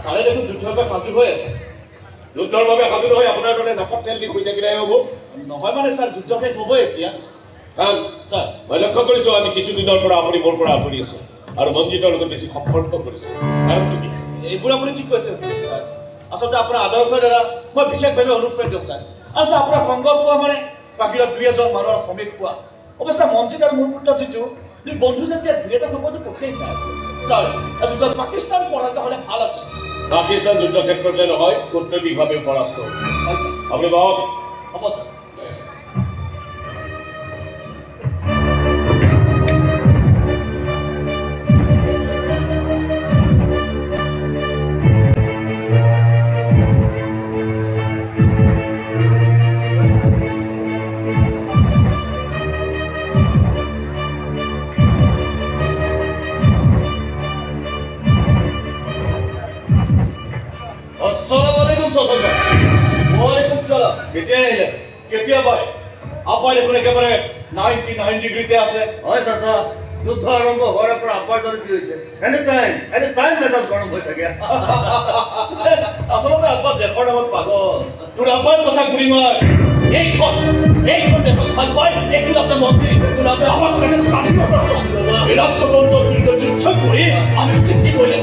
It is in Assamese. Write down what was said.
ছাৰে দেখোন যুদ্ধৰ বাবে সাজু হৈ আছে। যুদ্ধৰ বাবে সাজু হৈ আপোনাৰ দৰে নাকত তেল দি শুই থাকিলে হ'ব নহয় মানে ছাৰ যুদ্ধ শেষ হ'বই এতিয়া। কাৰণ ছাৰ মই লক্ষ্য কৰিছোঁ আজি কিছুদিনৰ পৰা আপুনি মোৰ পৰা আঁতৰি আছে আৰু মঞ্জিতৰ লগত বেছি সম্পৰ্ক কৰিছে। কাৰণটো কি? এইবোৰ আপুনি ঠিক কৈছে ছাৰ। আচলতে আপোনাৰ আদৰ্শৰ দ্বাৰা মই বিশেষভাৱে অনুপ্ৰাণিত ছাৰ। আচলতে আপোনাৰ সংগ পোৱা মানে বাহিৰত দুই এজন মানুহৰ সমীপ পোৱা। অৱশ্যে মঞ্জিত আৰু মোৰ পুত্ৰ যিটো দুই বন্ধু যেতিয়া দুই এটা খবৰটো পঠিয়াই ছাৰ ছাৰ যুদ্ধত পাকিস্তান পৰাজিত হ'লে ভাল আছে। পাকিস্তান যুদ্ধ ক্ষেত্ৰতে নহয় কূটনৈতিকভাৱে পৰাস্ত আপুনি বাহক হ'ব ছাৰ। একেবাৰে 99 ডিগ্ৰীতে আছে। হয় চাচা, যুদ্ধ আৰম্ভ হোৱাৰ পৰা আব্বাৰ দৰে কি হৈছে? এনি টাইম মেজাজ গৰম হৈ থাকে। আচলতে আব্বা দেশৰ নামত পাগল। তোৰ আব্বাৰ কথা ঘূৰি মই এইখন দেশত ভাল পায় একটু আপনাৰ মন্ত্ৰী আমাৰ কাছে ৰাষ্ট্ৰতন্ত্ৰ বিৰুদ্ধে যুদ্ধ কৰে আমি চুক্তি কৰলে